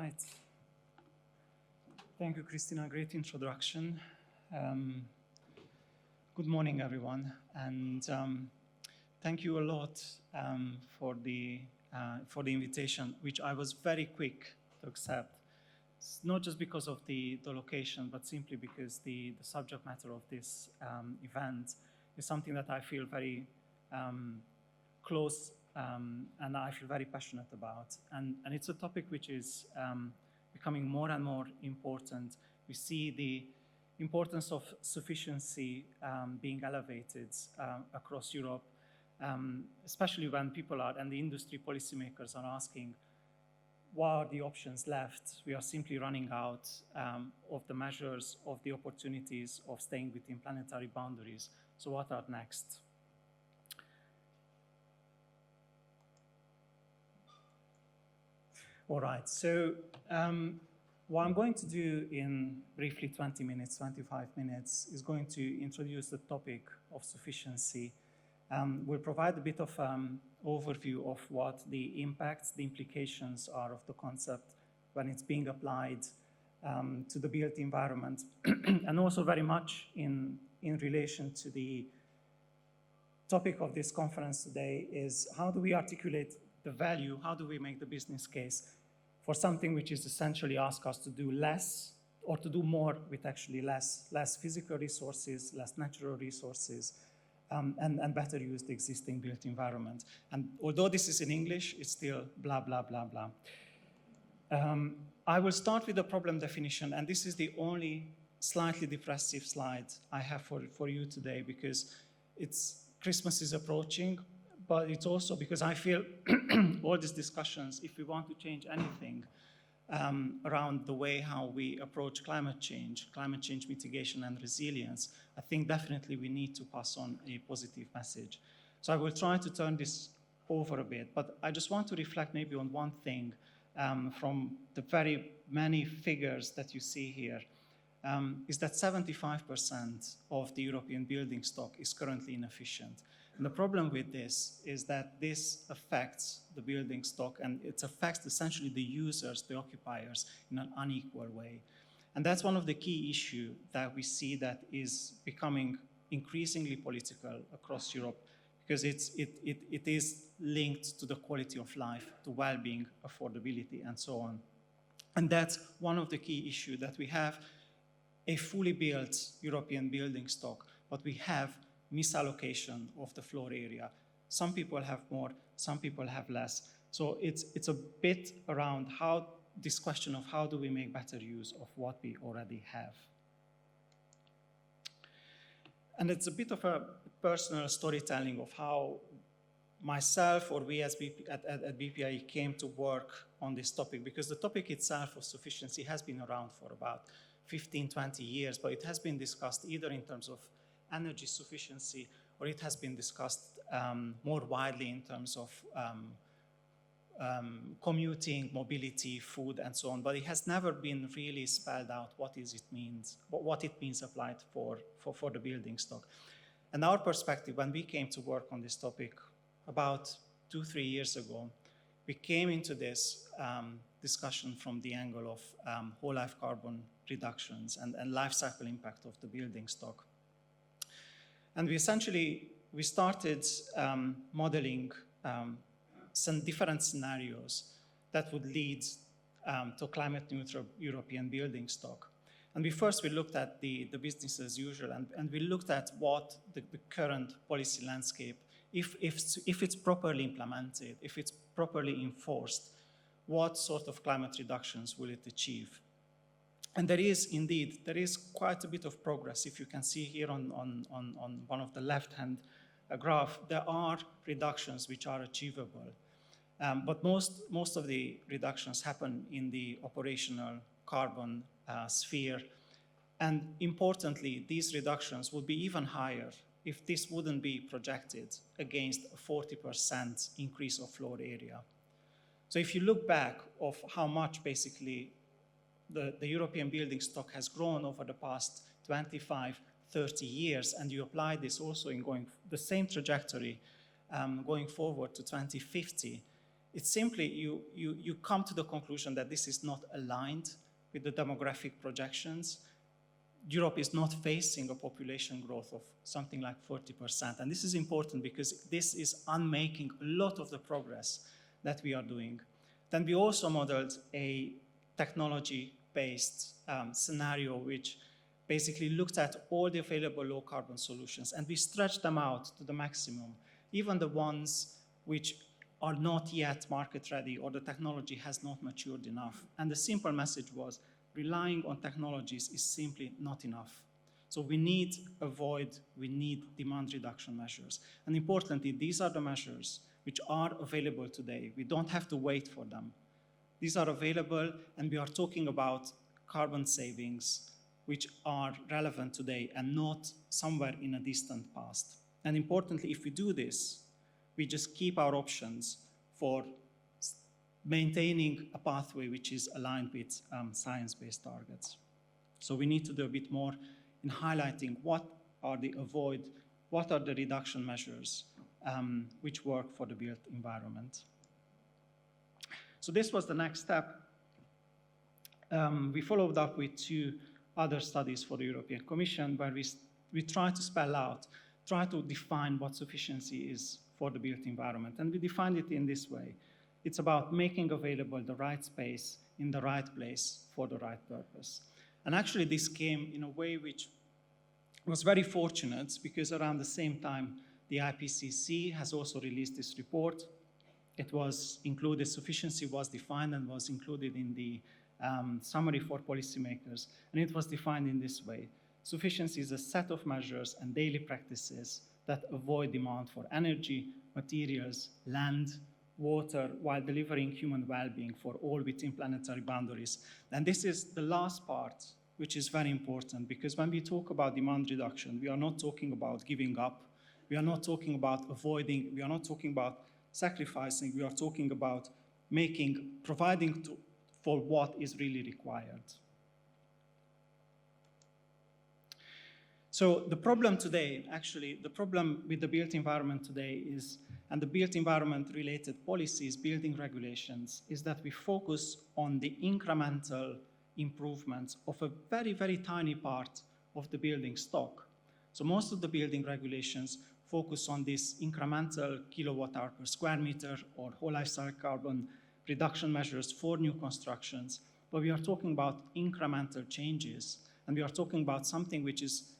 right. Thank you, Christina. Great introduction. Good morning, everyone, and thank you a lot for the invitation, which I was very quick to accept. It's not just because of the location, but simply because the subject matter of this event is something that I feel very close and I feel very passionate about. And it's a topic which is becoming more and more important. We see the importance of sufficiency being elevated across Europe, especially when people are, and the industry policymakers are asking, what are the options left? We are simply running out of the measures, of the opportunities of staying within planetary boundaries. So what are next? All right, so what I'm going to do in briefly 20 minutes, 25 minutes, is going to introduce the topic of sufficiency. We'll provide a bit of overview of what the impacts, the implications are of the concept when it's being applied to the built environment, and also very much in relation to the topic of this conference today is how do we articulate the value, how do we make the business case for something which is essentially ask us to do less or to do more with actually less physical resources, less natural resources, and better use the existing built environment. And although this is in English, it's still blah, blah, blah, blah. I will start with the problem definition, and this is the only slightly depressive slide I have for you today because Christmas is approaching, but it's also because I feel all these discussions, if we want to change anything around the way how we approach climate change mitigation and resilience, I think definitely we need to pass on a positive message. So I will try to turn this over a bit, but I just want to reflect maybe on one thing from the very many figures that you see here, is that 75% of the European building stock is currently inefficient. And the problem with this is that this affects the building stock and it affects essentially the users, the occupiers, in an unequal way. And that's one of the key issues that we see that is becoming increasingly political across Europe because it is linked to the quality of life, to well-being, affordability, and so on. And that's one of the key issues, that we have a fully built European building stock, but we have misallocation of the floor area. Some people have more, some people have less. So it's a bit around this question of how do we make better use of what we already have. And it's a bit of a personal storytelling of how myself or we as at BPIE came to work on this topic, because the topic itself of sufficiency has been around for about 15, 20 years, but it has been discussed either in terms of energy sufficiency, or it has been discussed more widely in terms of commuting, mobility, food, and so on. But it has never been really spelled out what it means applied for the building stock. And our perspective, when we came to work on this topic about 2-3 years ago, we came into this discussion from the angle of whole life carbon reductions and life cycle impact of the building stock. And we started modeling some different scenarios that would lead to climate neutral European building stock. And we looked at the business as usual, and we looked at what the current policy landscape, if it's properly implemented, if it's properly enforced, what sort of climate reductions will it achieve? And there is quite a bit of progress. If you can see here on one of the left-hand graph, there are reductions which are achievable. But most of the reductions happen in the operational carbon sphere. And importantly, these reductions would be even higher if this wouldn't be projected against a 40% increase of floor area. So if you look back of how much basically the European building stock has grown over the past 25, 30 years, and you apply this also in going the same trajectory going forward to 2050, it's simply you come to the conclusion that this is not aligned with the demographic projections. Europe is not facing a population growth of something like 40%. And this is important because this is unmaking a lot of the progress that we are doing. Then we also modeled a technology-based scenario which basically looked at all the available low-carbon solutions, and we stretched them out to the maximum, even the ones which are not yet market-ready or the technology has not matured enough. And the simple message was, relying on technologies is simply not enough. So we need demand reduction measures. And importantly, these are the measures which are available today. We don't have to wait for them. These are available, and we are talking about carbon savings which are relevant today and not somewhere in a distant past. And importantly, if we do this, we just keep our options for maintaining a pathway which is aligned with science-based targets. So we need to do a bit more in highlighting what are the reduction measures which work for the built environment. So this was the next step. We followed up with 2 other studies for the European Commission where we try to spell out, try to define what sufficiency is for the built environment. And we defined it in this way. It's about making available the right space in the right place for the right purpose. And actually this came in a way which was very fortunate because around the same time the IPCC has also released this report. It was included, sufficiency was defined and was included in the summary for policymakers. And it was defined in this way. Sufficiency is a set of measures and daily practices that avoid demand for energy, materials, land, water, while delivering human well-being for all within planetary boundaries. And this is the last part, which is very important, because when we talk about demand reduction, we are not talking about giving up, we are not talking about avoiding, we are not talking about sacrificing, we are talking about providing for what is really required. So the problem today, actually, the problem with the built environment today is, and the built environment related policies, building regulations, is that we focus on the incremental improvements of a very, very tiny part of the building stock. So most of the building regulations focus on this incremental kilowatt hour per square meter or whole life cycle carbon reduction measures for new constructions. But we are talking about incremental changes, and we are talking about something which is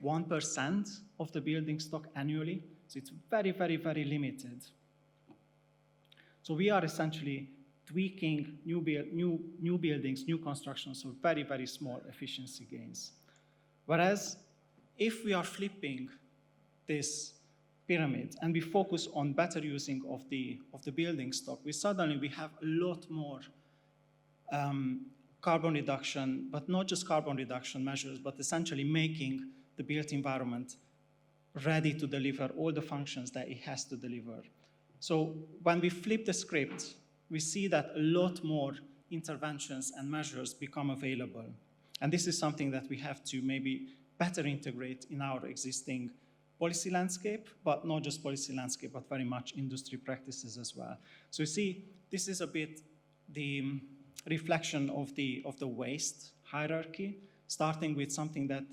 1% of the building stock annually. So it's very, very, very limited. So we are essentially tweaking new buildings, new constructions, so very, very small efficiency gains. Whereas if we are flipping this pyramid and we focus on better using of the building stock, we have a lot more carbon reduction, but not just carbon reduction measures, but essentially making the built environment ready to deliver all the functions that it has to deliver. So when we flip the script, we see that a lot more interventions and measures become available. And this is something that we have to maybe better integrate in our existing policy landscape, but not just policy landscape, but very much industry practices as well. So you see, this is a bit the reflection of the waste hierarchy, starting with something that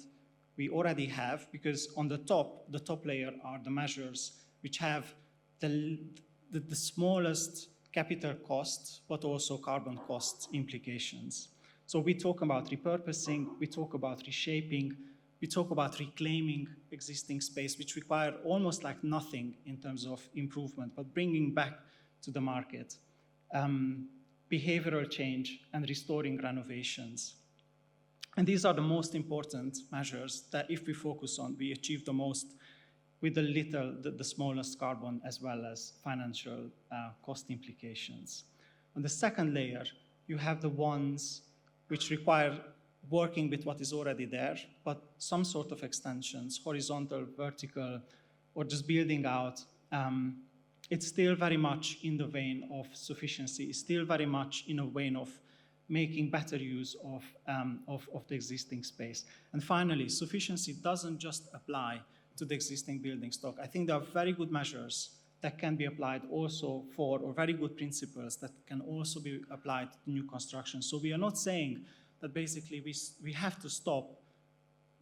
we already have, because on the top layer are the measures which have the smallest capital costs, but also carbon cost implications. So we talk about repurposing, we talk about reshaping, we talk about reclaiming existing space, which require almost like nothing in terms of improvement, but bringing back to the market, behavioral change and restoring renovations. And these are the most important measures that if we focus on, we achieve the most with the smallest carbon as well as financial cost implications. On the second layer, you have the ones which require working with what is already there, but some sort of extensions, horizontal, vertical, or just building out. It's still very much in the vein of sufficiency. It's still very much in a vein of making better use of the existing space. And finally, sufficiency doesn't just apply to the existing building stock. I think there are very good measures that can be applied also for, or very good principles that can also be applied to new construction. So we are not saying that basically we have to stop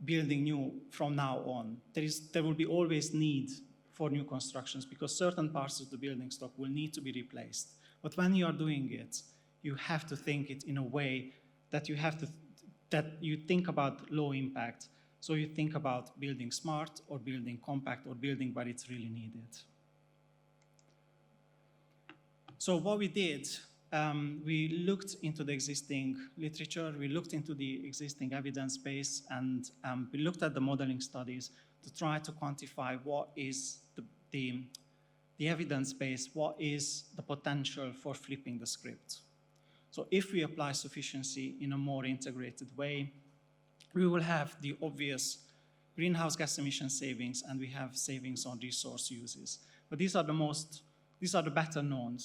building new from now on. There will be always need for new constructions because certain parts of the building stock will need to be replaced. But when you are doing it, you have to think it in a way that you think about low impact. So you think about building smart or building compact or building where it's really needed. So what we did, we looked into the existing literature, we looked into the existing evidence base, and we looked at the modeling studies to try to quantify what is the evidence base, what is the potential for flipping the script. So if we apply sufficiency in a more integrated way, we will have the obvious greenhouse gas emission savings, and we have savings on resource uses. But these are the better known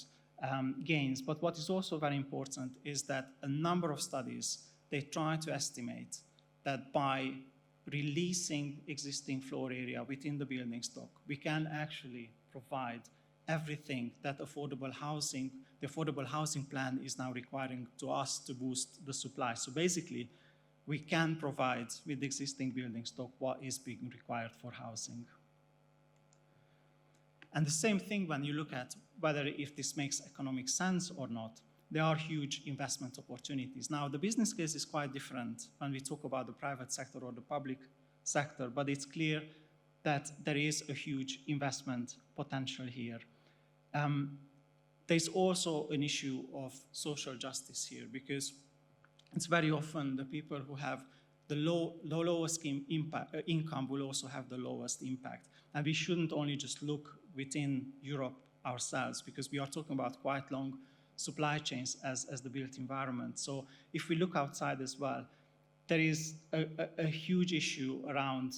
gains. But what is also very important is that a number of studies, they try to estimate that by releasing existing floor area within the building stock, we can actually provide everything that the affordable housing plan is now requiring to us to boost the supply. So basically, we can provide with existing building stock what is being required for housing. And the same thing when you look at whether if this makes economic sense or not, there are huge investment opportunities. Now, the business case is quite different when we talk about the private sector or the public sector, but it's clear that there is a huge investment potential here. There's also an issue of social justice here, because it's very often the people who have the lowest income will also have the lowest impact. And we shouldn't only just look within Europe ourselves, because we are talking about quite long supply chains as the built environment. So if we look outside as well, there is a huge issue around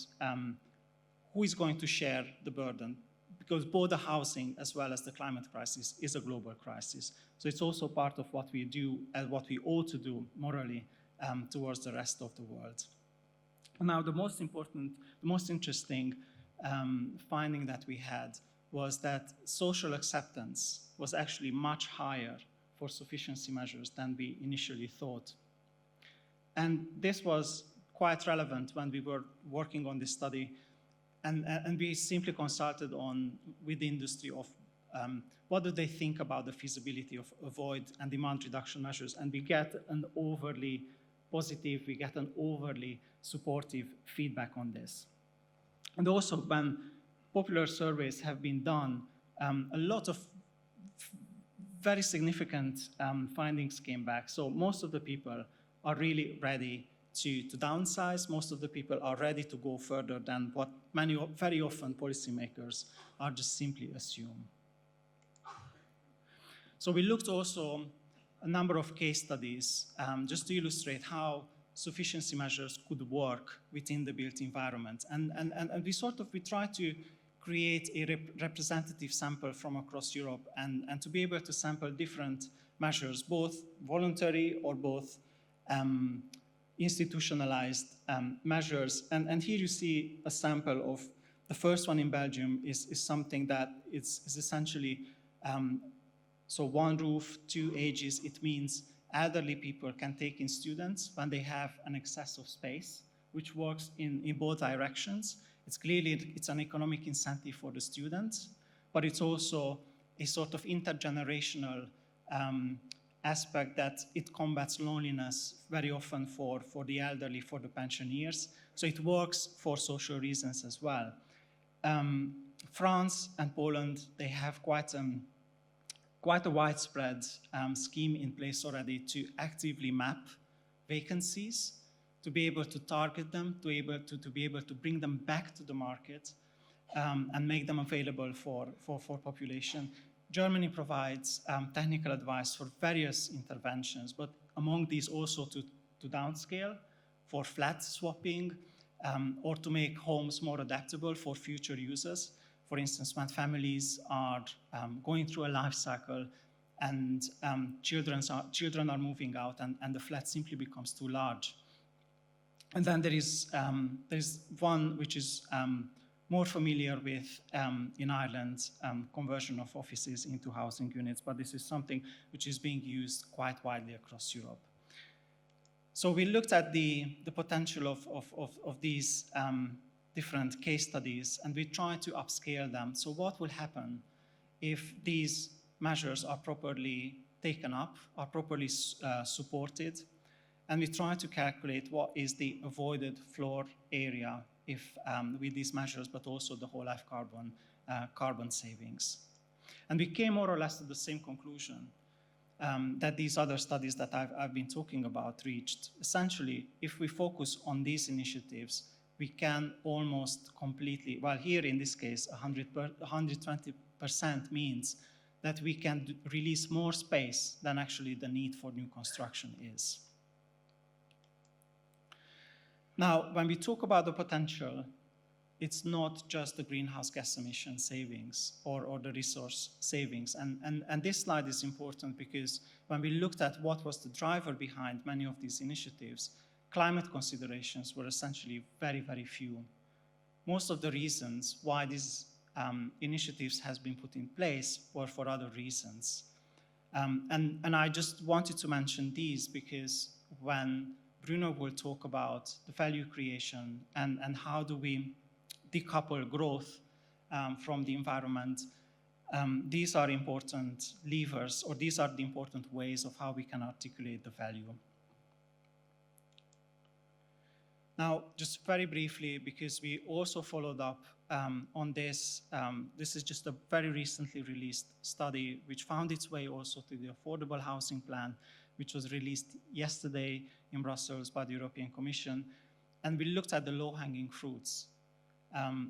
who is going to share the burden, because both the housing as well as the climate crisis is a global crisis. So it's also part of what we do and what we ought to do morally towards the rest of the world. Now, the most important, the most interesting finding that we had was that social acceptance was actually much higher for sufficiency measures than we initially thought. And this was quite relevant when we were working on this study, and we simply consulted with the industry of what do they think about the feasibility of avoid and demand reduction measures, and we get an overly positive, we get an overly supportive feedback on this. And also when popular surveys have been done, a lot of very significant findings came back. So most of the people are really ready to downsize. Most of the people are ready to go further than what very often policymakers are just simply assume. So we looked also a number of case studies just to illustrate how sufficiency measures could work within the built environment. And we tried to create a representative sample from across Europe and to be able to sample different measures, both voluntary or both institutionalized measures. And here you see a sample of the first one in Belgium is something that is essentially, so one roof, two ages. It means elderly people can take in students when they have an excess of space, which works in both directions. It's an economic incentive for the students, but it's also a sort of intergenerational aspect that it combats loneliness very often for the elderly, for the pensioners. So it works for social reasons as well. France and Poland, they have quite a widespread scheme in place already to actively map vacancies, to be able to target them, to be able to bring them back to the market and make them available for population. Germany provides technical advice for various interventions, but among these also to downscale, for flat swapping, or to make homes more adaptable for future users. For instance, when families are going through a life cycle and children are moving out and the flat simply becomes too large. And then there's one which is more familiar with, in Ireland, conversion of offices into housing units, but this is something which is being used quite widely across Europe. So we looked at the potential of these different case studies, and we tried to upscale them. So what will happen if these measures are properly taken up, are properly supported, and we try to calculate what is the avoided floor area if, with these measures, but also the whole life carbon savings. And we came more or less to the same conclusion that these other studies that I've been talking about reached. Essentially, if we focus on these initiatives, we can almost completely, well, here in this case, 120% means that we can release more space than actually the need for new construction is. Now, when we talk about the potential, it's not just the greenhouse gas emission savings or the resource savings. And this slide is important because when we looked at what was the driver behind many of these initiatives, climate considerations were essentially very, very few. Most of the reasons why these initiatives has been put in place were for other reasons. And I just wanted to mention these because when Bruno will talk about the value creation and how do we decouple growth from the environment, these are important levers, or these are the important ways of how we can articulate the value. Now, just very briefly, because we also followed up on this, this is just a very recently released study which found its way also to the Affordable Housing Plan, which was released yesterday in Brussels by the European Commission. And we looked at the low-hanging fruits.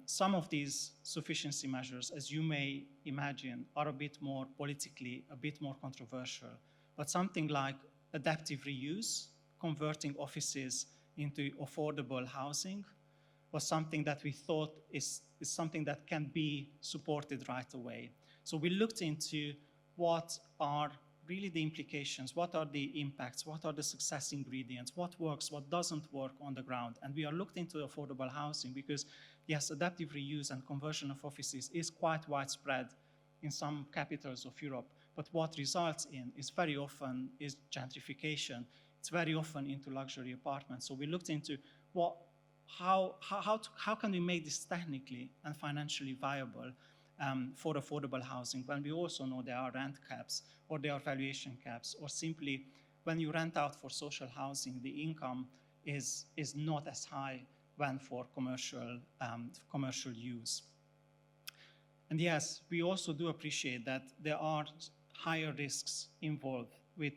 Some of these sufficiency measures, as you may imagine, are a bit more politically, a bit more controversial. But something like adaptive reuse, converting offices into affordable housing, was something that we thought is something that can be supported right away. So we looked into what are really the implications, what are the impacts, what are the success ingredients, what works, what doesn't work on the ground. And we are looked into affordable housing because, yes, adaptive reuse and conversion of offices is quite widespread in some capitals of Europe. But what results in is very often is gentrification. It's very often into luxury apartments. So we looked into how can we make this technically and financially viable for affordable housing, when we also know there are rent caps or there are valuation caps, or simply when you rent out for social housing, the income is not as high when for commercial use. And yes, we also do appreciate that there are higher risks involved with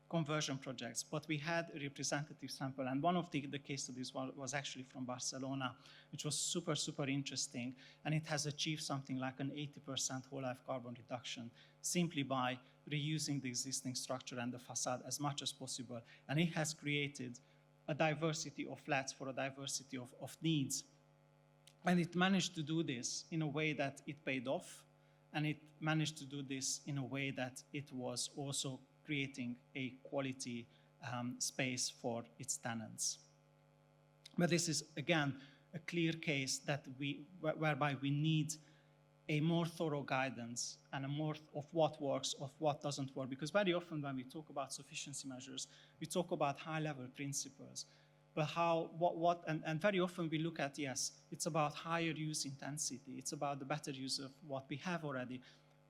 conversion projects, but we had a representative sample, and one of the case studies was actually from Barcelona, which was super, super interesting, and it has achieved something like an 80% whole life carbon reduction simply by reusing the existing structure and the facade as much as possible, and it has created a diversity of flats for a diversity of needs, and it managed to do this in a way that it paid off, and it managed to do this in a way that it was also creating a quality space for its tenants. But this is, again, a clear case that whereby we need a more thorough guidance and a more of what works, of what doesn't work. Because very often when we talk about sufficiency measures, we talk about high-level principles. But and very often we look at, yes, it's about higher use intensity. It's about the better use of what we have already.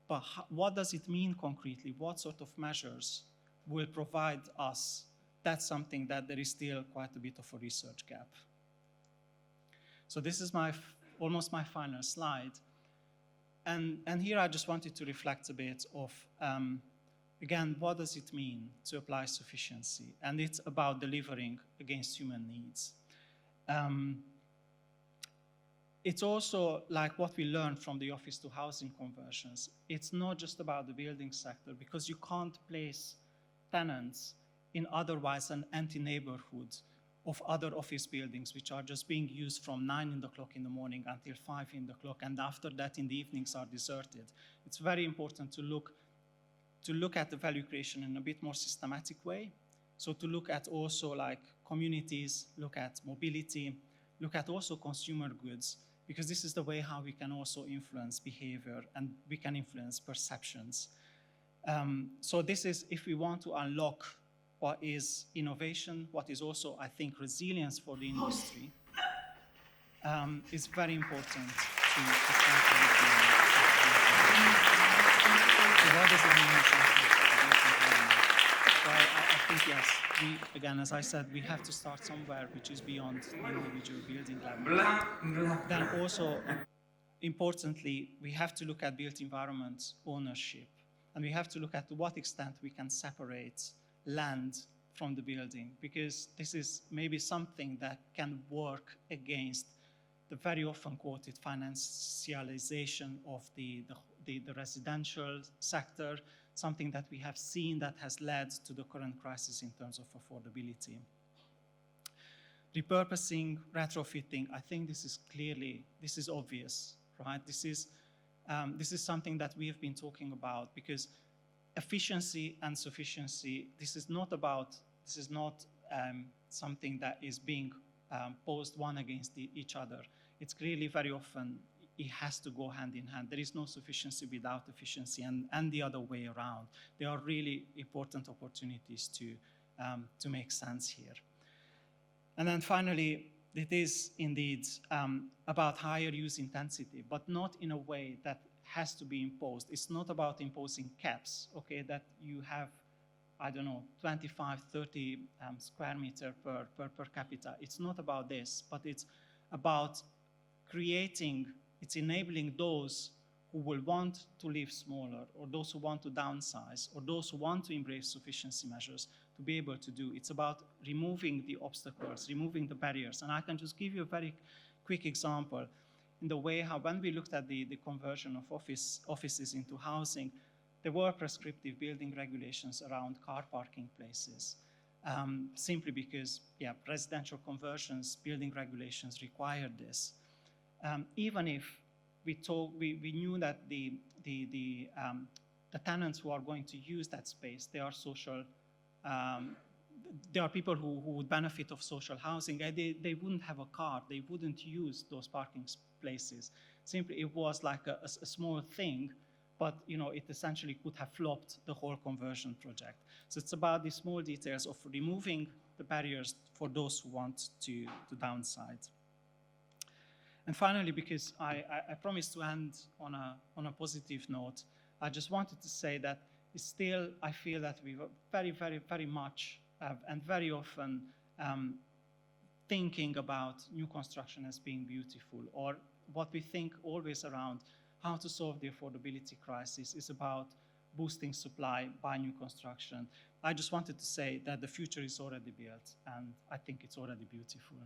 But what does it mean concretely? What sort of measures will provide us? That's something that there is still quite a bit of a research gap. So this is almost my final slide. And here I just wanted to reflect a bit of, again, what does it mean to apply sufficiency? And it's about delivering against human needs. It's also like what we learned from the office to housing conversions. It's not just about the building sector, because you can't place tenants in otherwise an empty neighborhood of other office buildings, which are just being used from 9 o'clock in the morning until 5 o'clock, and after that in the evenings are deserted. It's very important to look at the value creation in a bit more systematic way. So to look at also like communities, look at mobility, look at also consumer goods, because this is the way how we can also influence behavior and we can influence perceptions. So this is, if we want to unlock what is innovation, what is also, I think, resilience for the industry, it's very important to start looking. So what does it mean exactly for the built environment? So I think, yes, we, again, as I said, we have to start somewhere which is beyond the individual building level. Then also, importantly, we have to look at built environment ownership. And we have to look at to what extent we can separate land from the building, because this is maybe something that can work against the very often quoted financialization of the residential sector, something that we have seen that has led to the current crisis in terms of affordability. Repurposing, retrofitting, I think this is obvious, right? This is something that we have been talking about, because efficiency and sufficiency, this is not something that is being posed one against each other. It's clearly very often, it has to go hand in hand. There is no sufficiency without efficiency, and the other way around. There are really important opportunities to make sense here. And then finally, it is indeed about higher use intensity, but not in a way that has to be imposed. It's not about imposing caps, okay, that you have, I don't know, 25, 30 square meter per capita. It's not about this, but it's about it's enabling those who will want to live smaller, or those who want to downsize, or those who want to embrace sufficiency measures to be able to do. It's about removing the obstacles, removing the barriers. And I can just give you a very quick example in the way how when we looked at the conversion of offices into housing, there were prescriptive building regulations around car parking places, simply because, residential conversions, building regulations required this. Even if we knew that the tenants who are going to use that space, they are social, there are people who would benefit of social housing. They wouldn't have a car, they wouldn't use those parking places. Simply, it was like a small thing, but it essentially could have flopped the whole conversion project. So it's about the small details of removing the barriers for those who want to downsize. And finally, because I promised to end on a positive note, I just wanted to say that still I feel that we were very, very, very much and very often thinking about new construction as being beautiful, or what we think always around how to solve the affordability crisis is about boosting supply by new construction. I just wanted to say that the future is already built, and I think it's already beautiful.